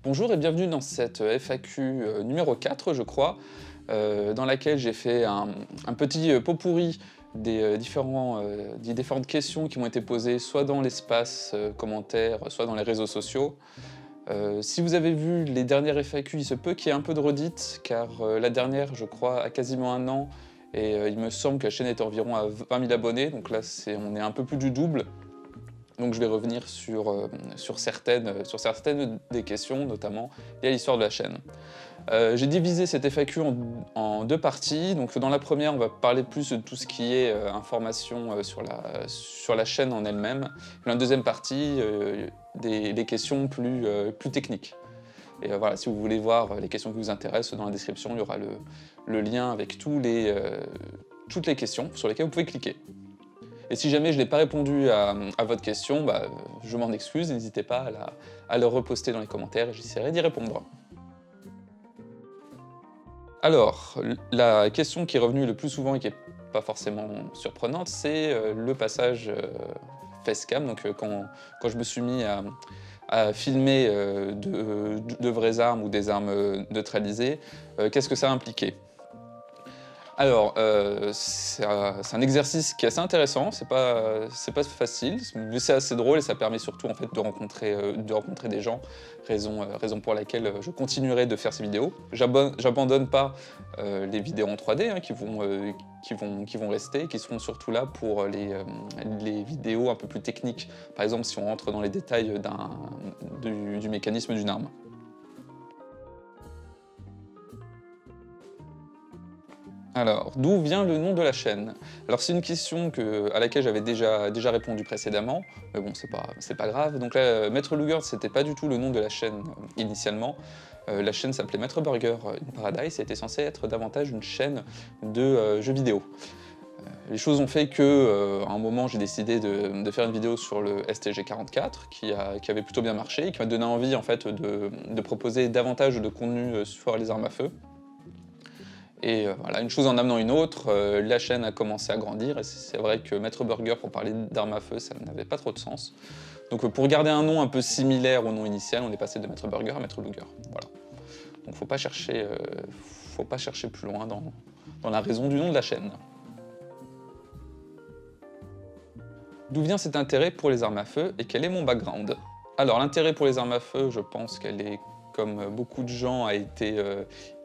Bonjour et bienvenue dans cette FAQ numéro 4, je crois, dans laquelle j'ai fait un petit pot pourri des différentes questions qui m'ont été posées soit dans l'espace commentaire, soit dans les réseaux sociaux. Si vous avez vu les dernières FAQ, il se peut qu'il y ait un peu de redite, car la dernière, je crois, a quasiment un an, et il me semble que la chaîne est environ à 20 000 abonnés, donc là on est un peu plus du double. Donc je vais revenir sur certaines des questions, notamment liées à l'histoire de la chaîne. J'ai divisé cette FAQ en deux parties. Donc dans la première, on va parler plus de tout ce qui est information sur la chaîne en elle-même. Dans la deuxième partie, des questions plus techniques. Et voilà, si vous voulez voir les questions qui vous intéressent, dans la description, il y aura le lien avec toutes les questions sur lesquelles vous pouvez cliquer. Et si jamais je n'ai pas répondu à votre question, je m'en excuse, n'hésitez pas à le reposter dans les commentaires et j'essaierai d'y répondre. Alors, la question qui est revenue le plus souvent et qui n'est pas forcément surprenante, c'est le passage facecam, donc quand je me suis mis à filmer de vraies armes ou des armes neutralisées, qu'est-ce que ça a impliqué ? Alors, c'est un exercice qui est assez intéressant, c'est pas facile, mais c'est assez drôle et ça permet surtout en fait, de rencontrer des gens, raison pour laquelle je continuerai de faire ces vidéos. J'abandonne pas les vidéos en 3D hein, qui vont rester, qui seront surtout là pour les vidéos un peu plus techniques. Par exemple, si on rentre dans les détails du mécanisme d'une arme. Alors, d'où vient le nom de la chaîne? Alors c'est une question à laquelle j'avais déjà répondu précédemment, mais bon, c'est pas grave. Donc là, Maître Luger, c'était pas du tout le nom de la chaîne initialement. La chaîne s'appelait Maître Burger in Paradise et était censée être davantage une chaîne de jeux vidéo. Les choses ont fait que, à un moment, j'ai décidé de faire une vidéo sur le STG44 qui avait plutôt bien marché et qui m'a donné envie en fait, de proposer davantage de contenu sur les armes à feu. Et voilà, une chose en amenant une autre, la chaîne a commencé à grandir et c'est vrai que Maître Burger, pour parler d'armes à feu, ça n'avait pas trop de sens. Donc pour garder un nom un peu similaire au nom initial, on est passé de Maître Burger à Maître Luger. Voilà. Donc faut pas chercher plus loin dans la raison du nom de la chaîne. D'où vient cet intérêt pour les armes à feu et quel est mon background? Alors l'intérêt pour les armes à feu, je pense qu'elle est, comme beaucoup de gens, a été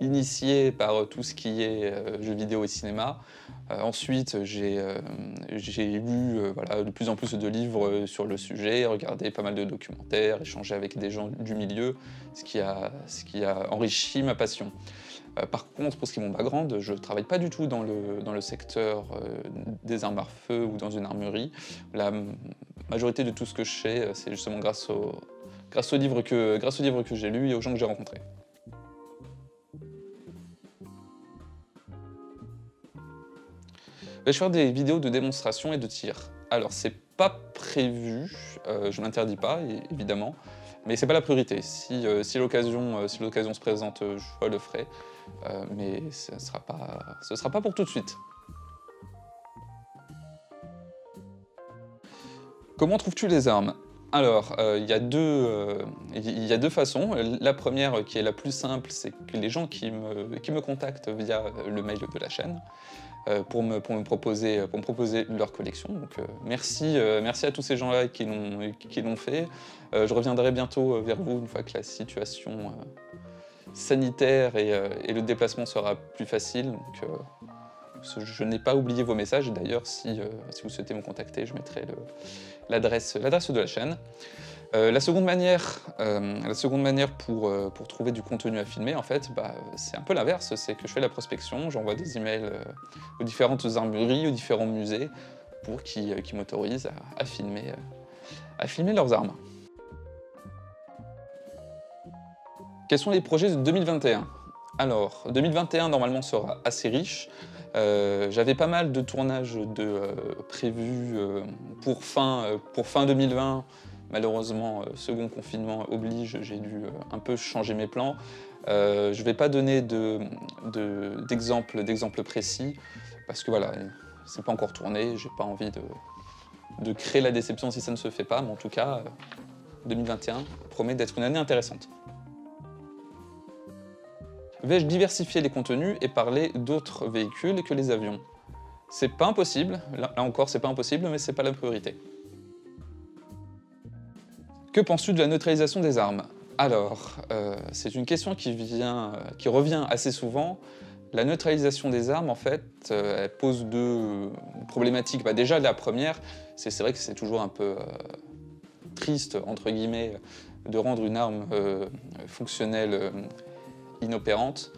initié par tout ce qui est jeux vidéo et cinéma. Ensuite, j'ai lu voilà, de plus en plus de livres sur le sujet, regardé pas mal de documentaires, échangé avec des gens du milieu, ce qui a enrichi ma passion. Par contre, pour ce qui est mon background, je ne travaille pas du tout dans le secteur des armes à feu ou dans une armurerie. La majorité de tout ce que je sais, c'est justement grâce aux livres que j'ai lus et aux gens que j'ai rencontrés. Je vais faire des vidéos de démonstration et de tir. Alors c'est pas prévu, je m'interdis pas évidemment, mais c'est pas la priorité. Si l'occasion se présente, je le ferai, mais ce sera pas pour tout de suite. Comment trouves-tu les armes? Alors, il y a deux façons. La première, qui est la plus simple, c'est que les gens qui me contactent via le mail de la chaîne pour me proposer leur collection. Donc merci à tous ces gens-là qui l'ont fait. Je reviendrai bientôt vers vous une fois que la situation sanitaire et le déplacement sera plus facile. Donc, je n'ai pas oublié vos messages. D'ailleurs, si vous souhaitez me contacter, je mettrai l'adresse de la chaîne. La seconde manière pour trouver du contenu à filmer, en fait, c'est un peu l'inverse. C'est que je fais la prospection, j'envoie des emails aux différentes armureries, aux différents musées, pour qu'ils m'autorisent à filmer leurs armes. Quels sont les projets de 2021? Alors, 2021 normalement sera assez riche. J'avais pas mal de tournages prévus pour fin 2020. Malheureusement, second confinement oblige, j'ai dû un peu changer mes plans. Je vais pas donner d'exemples précis, parce que voilà, c'est pas encore tourné, j'ai pas envie de créer la déception si ça ne se fait pas, mais en tout cas, 2021 promet d'être une année intéressante. Vais-je diversifier les contenus et parler d'autres véhicules que les avions? C'est pas impossible, là encore c'est pas impossible, mais c'est pas la priorité. Que penses-tu de la neutralisation des armes? Alors, c'est une question qui revient assez souvent. La neutralisation des armes, en fait, elle pose deux problématiques. Bah, déjà, la première, c'est vrai que c'est toujours un peu triste, entre guillemets, de rendre une arme fonctionnelle inopérante.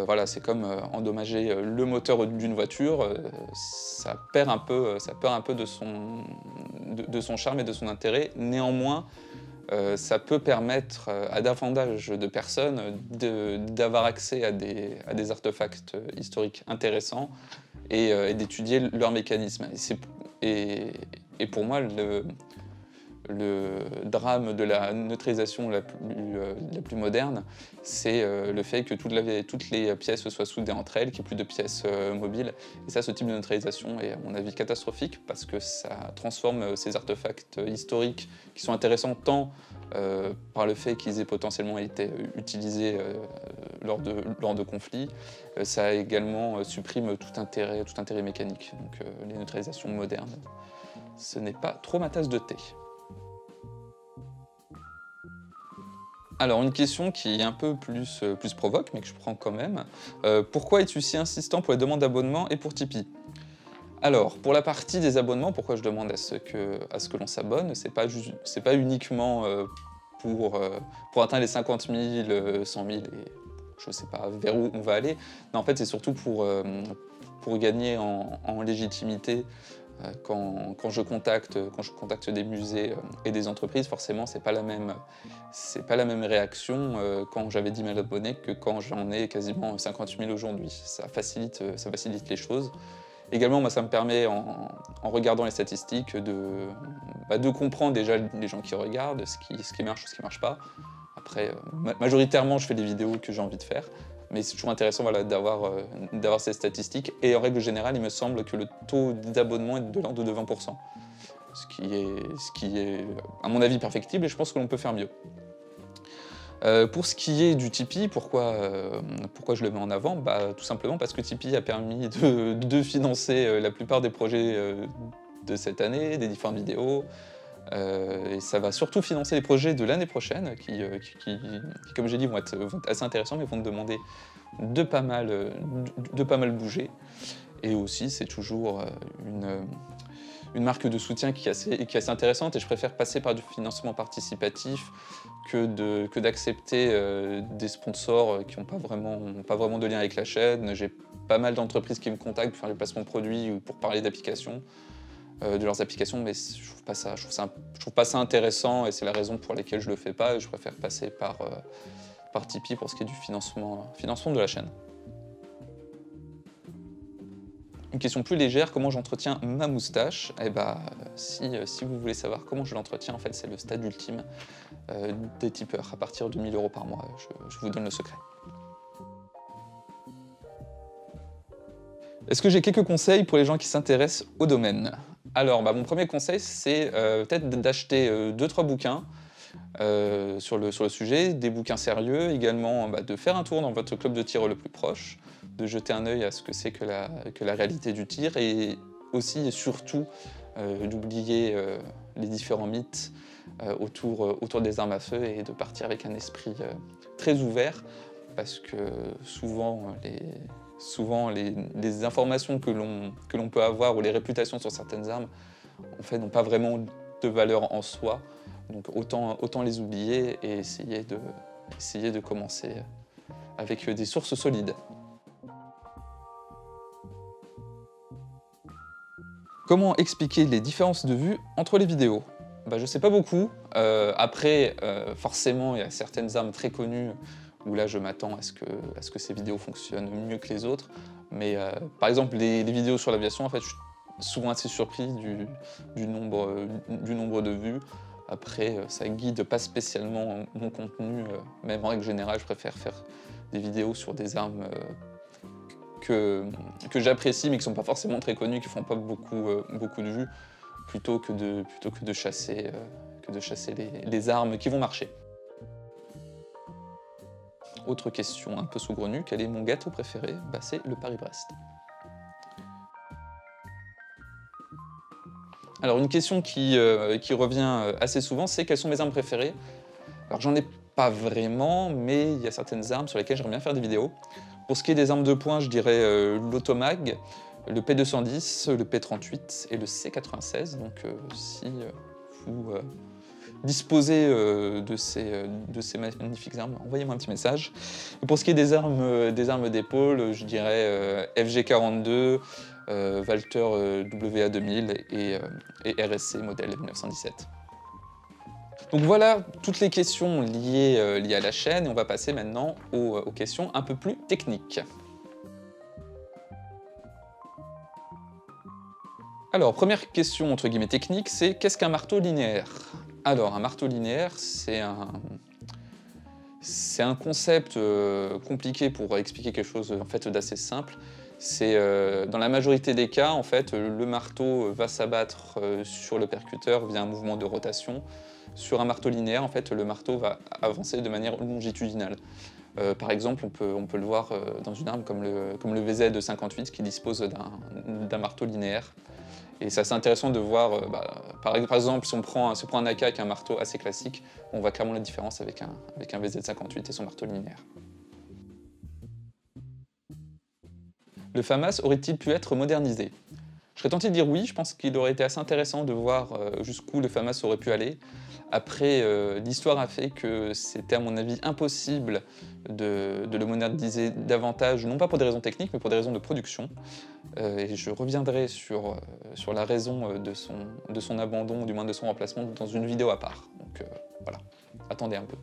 Voilà, c'est comme endommager le moteur d'une voiture, ça perd un peu de son charme et de son intérêt. Néanmoins, ça peut permettre à davantage de personnes d'avoir accès à des artefacts historiques intéressants et d'étudier leur mécanisme. Et pour moi, le drame de la neutralisation la plus moderne, c'est le fait que toutes les pièces soient soudées entre elles, qu'il n'y ait plus de pièces mobiles. Et ça, ce type de neutralisation est à mon avis catastrophique parce que ça transforme ces artefacts historiques qui sont intéressants tant par le fait qu'ils aient potentiellement été utilisés lors de conflits. Ça également supprime tout intérêt mécanique. Donc les neutralisations modernes, ce n'est pas trop ma tasse de thé. Alors, une question qui est un peu plus provoque, mais que je prends quand même. Pourquoi es-tu si insistant pour les demandes d'abonnement et pour Tipeee? Alors, pour la partie des abonnements, pourquoi je demande à ce que l'on s'abonne? C'est pas uniquement pour atteindre les 50 000, 100 000 et je sais pas vers où on va aller. Non, en fait, c'est surtout pour gagner en légitimité. Quand je contacte des musées et des entreprises, forcément, c'est pas la même réaction quand j'avais 10 000 abonnés que quand j'en ai quasiment 50 000 aujourd'hui. Ça facilite les choses. Également, moi, ça me permet, en regardant les statistiques, de comprendre déjà les gens qui regardent, ce qui marche ou ce qui marche pas. Après, majoritairement, je fais les vidéos que j'ai envie de faire. Mais c'est toujours intéressant voilà, d'avoir ces statistiques. Et en règle générale, il me semble que le taux d'abonnement est de l'ordre de 20%. Ce qui est, à mon avis, perfectible et je pense que l'on peut faire mieux. Pour ce qui est du Tipeee, pourquoi je le mets en avant? Bah, tout simplement parce que Tipeee a permis de financer la plupart des projets de cette année, des différentes vidéos. Et ça va surtout financer les projets de l'année prochaine, qui, comme j'ai dit, vont être assez intéressants, mais vont te demander de pas mal bouger. Et aussi, c'est toujours une marque de soutien qui est assez intéressante, et je préfère passer par du financement participatif que d'accepter des sponsors qui n'ont pas vraiment de lien avec la chaîne. J'ai pas mal d'entreprises qui me contactent pour faire du placement de produits ou pour parler d'applications. De leurs applications, mais je trouve pas ça intéressant et c'est la raison pour laquelle je le fais pas et je préfère passer par Tipeee pour ce qui est du financement de la chaîne. Une question plus légère, comment j'entretiens ma moustache? Eh bah, si vous voulez savoir comment je l'entretiens, en fait, c'est le stade ultime des tipeurs. À partir de 1 000 € par mois, je vous donne le secret. Est-ce que j'ai quelques conseils pour les gens qui s'intéressent au domaine? Alors, mon premier conseil, c'est peut-être d'acheter 2-3 bouquins sur le sujet, des bouquins sérieux, également de faire un tour dans votre club de tir le plus proche, de jeter un œil à ce que c'est que la réalité du tir, et aussi et surtout d'oublier les différents mythes autour des armes à feu et de partir avec un esprit très ouvert, parce que souvent les informations que l'on peut avoir ou les réputations sur certaines armes en fait, n'ont pas vraiment de valeur en soi. Donc autant les oublier et essayer de commencer avec des sources solides. Comment expliquer les différences de vue entre les vidéos? Je sais pas beaucoup. Après, forcément, il y a certaines armes très connues où là je m'attends à ce que ces vidéos fonctionnent mieux que les autres. Mais par exemple, les vidéos sur l'aviation, en fait, je suis souvent assez surpris du nombre de vues. Après, ça guide pas spécialement mon contenu. Même en règle générale, je préfère faire des vidéos sur des armes que j'apprécie mais qui sont pas forcément très connues, qui font pas beaucoup de vues, plutôt que de chasser les armes qui vont marcher. Autre question un peu saugrenue, quel est mon gâteau préféré? Bah, c'est le Paris-Brest. Alors une question qui revient assez souvent, c'est quelles sont mes armes préférées? Alors j'en ai pas vraiment, mais il y a certaines armes sur lesquelles j'aimerais bien faire des vidéos. Pour ce qui est des armes de poing, je dirais l'automag, le P210, le P38 et le C96. Donc si vous disposez de ces magnifiques armes, envoyez-moi un petit message. Et pour ce qui est des armes d'épaule, je dirais FG42, Walther WA2000 et RSC modèle 1917. Donc voilà toutes les questions liées à la chaîne, et on va passer maintenant aux questions un peu plus techniques. Alors, première question entre guillemets technique, c'est qu'est-ce qu'un marteau linéaire? Alors, un marteau linéaire, c'est un concept compliqué pour expliquer quelque chose en fait, d'assez simple. C'est dans la majorité des cas, en fait, le marteau va s'abattre sur le percuteur via un mouvement de rotation. Sur un marteau linéaire, en fait, le marteau va avancer de manière longitudinale. Par exemple, on peut le voir dans une arme comme le VZ58 qui dispose d'un marteau linéaire. Et c'est assez intéressant de voir, par exemple, si on prend un AK avec un marteau assez classique, on voit clairement la différence avec un VZ58 et son marteau linéaire. Le FAMAS aurait-il pu être modernisé? Je serais tenté de dire oui, je pense qu'il aurait été assez intéressant de voir jusqu'où le FAMAS aurait pu aller. Après, l'histoire a fait que c'était à mon avis impossible de le moderniser davantage, non pas pour des raisons techniques, mais pour des raisons de production. Et je reviendrai sur la raison de son abandon, ou du moins de son remplacement, dans une vidéo à part. Donc voilà, attendez un peu.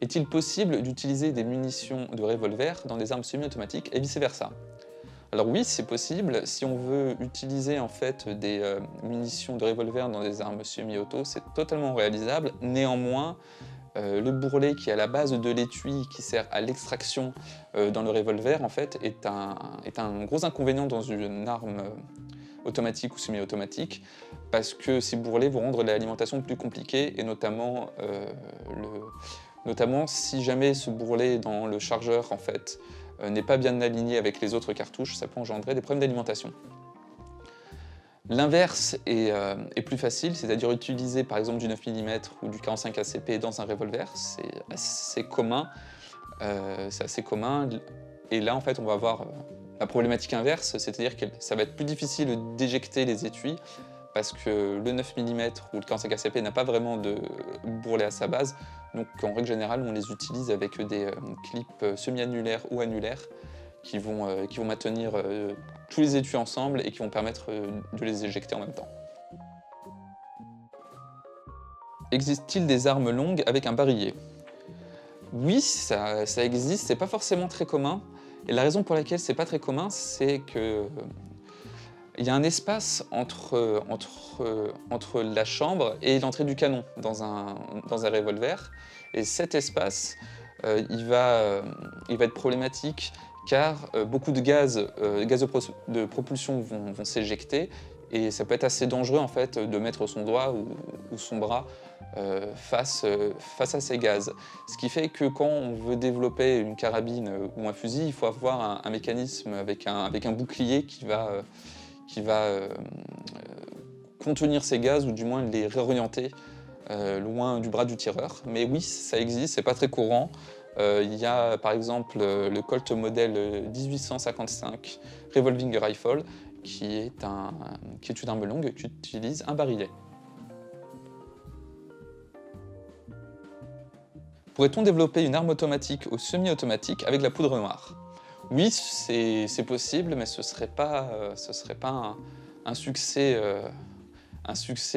Est-il possible d'utiliser des munitions de revolver dans des armes semi-automatiques et vice-versa? Alors oui, c'est possible. Si on veut utiliser en fait des munitions de revolver dans des armes semi-auto, c'est totalement réalisable. Néanmoins, le bourrelet qui est à la base de l'étui qui sert à l'extraction dans le revolver en fait est un gros inconvénient dans une arme automatique ou semi-automatique parce que ces bourrelets vont rendre l'alimentation plus compliquée et notamment si jamais ce bourrelet dans le chargeur en fait n'est pas bien aligné avec les autres cartouches, ça peut engendrer des problèmes d'alimentation. L'inverse est plus facile, c'est-à-dire utiliser par exemple du 9 mm ou du 45 ACP dans un revolver, c'est assez commun. Et là en fait on va avoir la problématique inverse, c'est-à-dire que ça va être plus difficile d'éjecter les étuis parce que le 9 mm ou le 45 ACP n'a pas vraiment de bourrelet à sa base, donc en règle générale on les utilise avec des clips semi-annulaires ou annulaires qui vont maintenir tous les étuis ensemble et qui vont permettre de les éjecter en même temps. Existe-t-il des armes longues avec un barillet? Oui, ça existe, c'est pas forcément très commun. Et la raison pour laquelle c'est pas très commun, c'est que il y a un espace entre la chambre et l'entrée du canon dans un revolver. Et cet espace, il va être problématique car beaucoup de gaz de propulsion vont s'éjecter et ça peut être assez dangereux en fait de mettre son doigt ou son bras face à ces gaz. Ce qui fait que quand on veut développer une carabine ou un fusil, il faut avoir un mécanisme avec un bouclier qui va contenir ces gaz ou du moins les réorienter loin du bras du tireur. Mais oui, ça existe, c'est pas très courant. Il y a par exemple le Colt modèle 1855 Revolving Rifle qui est une arme longue qui utilise un barillet. Pourrait-on développer une arme automatique ou semi-automatique avec la poudre noire? Oui, c'est possible, mais ce serait pas un succès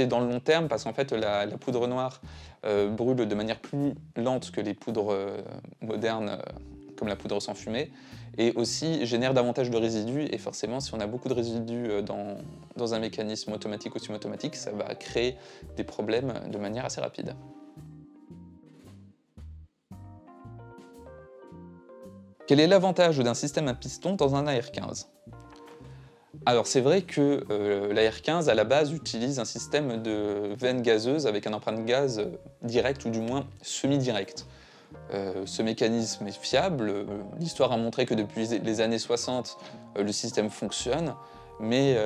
dans le long terme, parce qu'en fait la poudre noire brûle de manière plus lente que les poudres modernes, comme la poudre sans fumée, et aussi génère davantage de résidus, et forcément si on a beaucoup de résidus dans un mécanisme automatique ou semi-automatique, ça va créer des problèmes de manière assez rapide. Quel est l'avantage d'un système à piston dans un AR-15? Alors c'est vrai que la R15 à la base utilise un système de veine gazeuse avec un emprunt de gaz direct ou du moins semi-direct. Ce mécanisme est fiable, l'histoire a montré que depuis les années 60 le système fonctionne, mais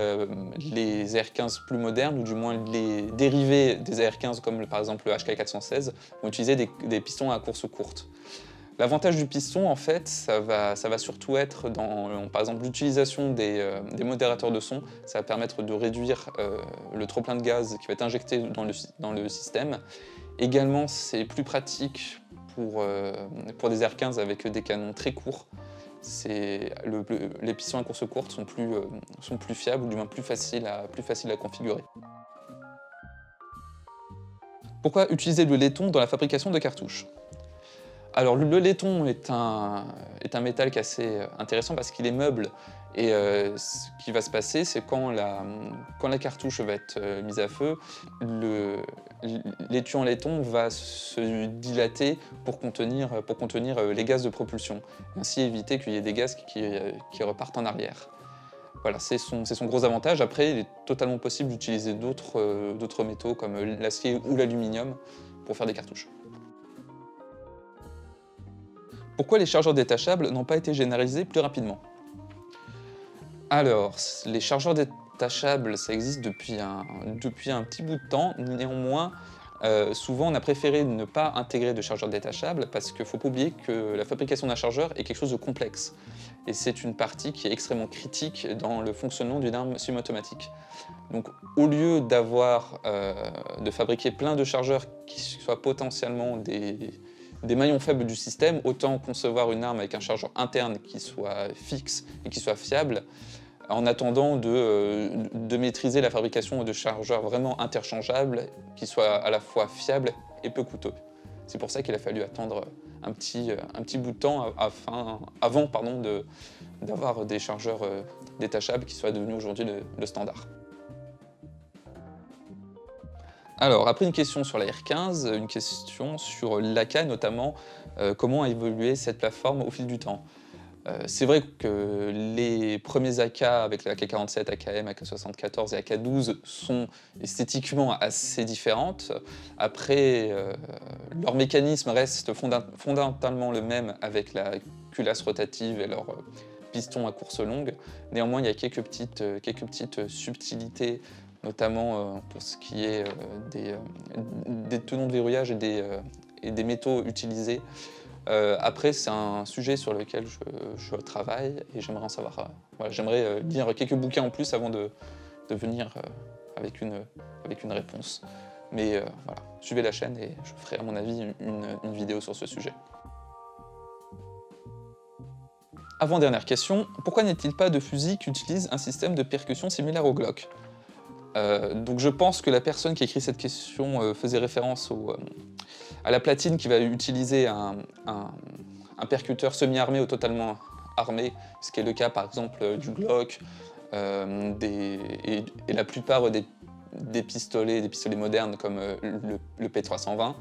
les AR-15 plus modernes, ou du moins les dérivés des AR-15 comme par exemple le HK416, vont utiliser des pistons à course courte. L'avantage du piston, en fait, ça va surtout être dans, par exemple, l'utilisation des modérateurs de son. Ça va permettre de réduire le trop-plein de gaz qui va être injecté dans le système. Également, c'est plus pratique pour des R15 avec des canons très courts. Les pistons à course courte sont plus fiables, ou du moins plus faciles à configurer. Pourquoi utiliser le laiton dans la fabrication de cartouches? Alors le laiton est un métal qui est assez intéressant parce qu'il est meuble, et ce qui va se passer, c'est quand la cartouche va être mise à feu, l'étui en laiton va se dilater pour contenir les gaz de propulsion, et ainsi éviter qu'il y ait des gaz qui repartent en arrière. Voilà, c'est son gros avantage. Après, il est totalement possible d'utiliser d'autres métaux comme l'acier ou l'aluminium pour faire des cartouches. Pourquoi les chargeurs détachables n'ont pas été généralisés plus rapidement? Alors, les chargeurs détachables, ça existe depuis un petit bout de temps. Néanmoins, souvent on a préféré ne pas intégrer de chargeurs détachables parce qu'il ne faut pas oublier que la fabrication d'un chargeur est quelque chose de complexe. Et c'est une partie qui est extrêmement critique dans le fonctionnement d'une arme semi-automatique. Donc au lieu de fabriquer plein de chargeurs qui soient potentiellement des maillons faibles du système, autant concevoir une arme avec un chargeur interne qui soit fixe et qui soit fiable, en attendant de maîtriser la fabrication de chargeurs vraiment interchangeables, qui soient à la fois fiables et peu coûteux. C'est pour ça qu'il a fallu attendre un petit bout de temps avant d'avoir des chargeurs détachables qui soient devenus aujourd'hui le standard. Alors, après une question sur la R15, une question sur l'AK notamment, comment a évolué cette plateforme au fil du temps. C'est vrai que les premiers AK avec la AK-47, AKM, AK-74 et AK-12 sont esthétiquement assez différentes. Après, leur mécanisme reste fondamentalement le même avec la culasse rotative et leur piston à course longue. Néanmoins, il y a quelques petites subtilités, notamment pour ce qui est des tenons de verrouillage et des métaux utilisés. Après, c'est un sujet sur lequel je travaille et j'aimerais en savoir. Voilà, j'aimerais lire quelques bouquins en plus avant de venir avec une réponse. Mais voilà, suivez la chaîne et je ferai à mon avis une vidéo sur ce sujet. Avant-dernière question, pourquoi n'est-il pas de fusil qui utilise un système de percussion similaire au Glock? Donc je pense que la personne qui a écrit cette question faisait référence à la platine qui va utiliser un percuteur semi-armé ou totalement armé, ce qui est le cas par exemple du Glock et la plupart des pistolets modernes comme le P320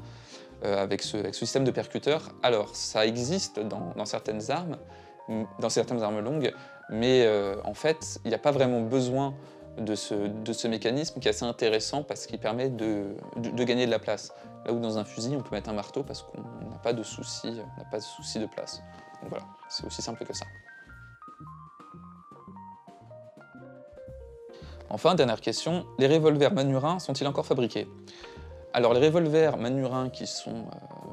avec ce système de percuteur. Alors ça existe dans certaines armes longues, mais en fait il n'y a pas vraiment besoin de ce mécanisme qui est assez intéressant parce qu'il permet de gagner de la place. Là où dans un fusil, on peut mettre un marteau parce qu'on n'a pas de souci de place. Donc voilà, c'est aussi simple que ça. Enfin, dernière question, les revolvers Manurhin sont-ils encore fabriqués? Alors les revolvers Manurhin qui sont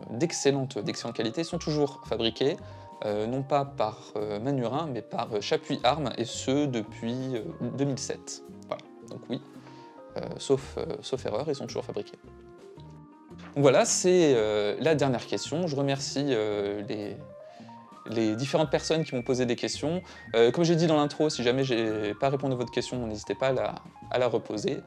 d'excellente qualité sont toujours fabriqués, non pas par Manurhin, mais par Chapuis Armes, et ce depuis 2007. Voilà, donc oui, sauf erreur, ils sont toujours fabriqués. Donc voilà, c'est la dernière question. Je remercie les différentes personnes qui m'ont posé des questions. Comme j'ai dit dans l'intro, si jamais j'ai pas répondu à votre question, n'hésitez pas à la reposer.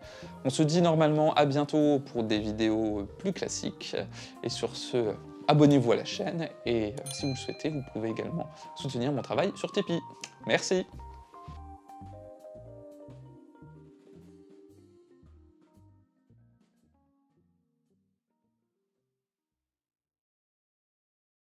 On se dit normalement à bientôt pour des vidéos plus classiques. Et sur ce, abonnez-vous à la chaîne et si vous le souhaitez, vous pouvez également soutenir mon travail sur Tipeee. Merci!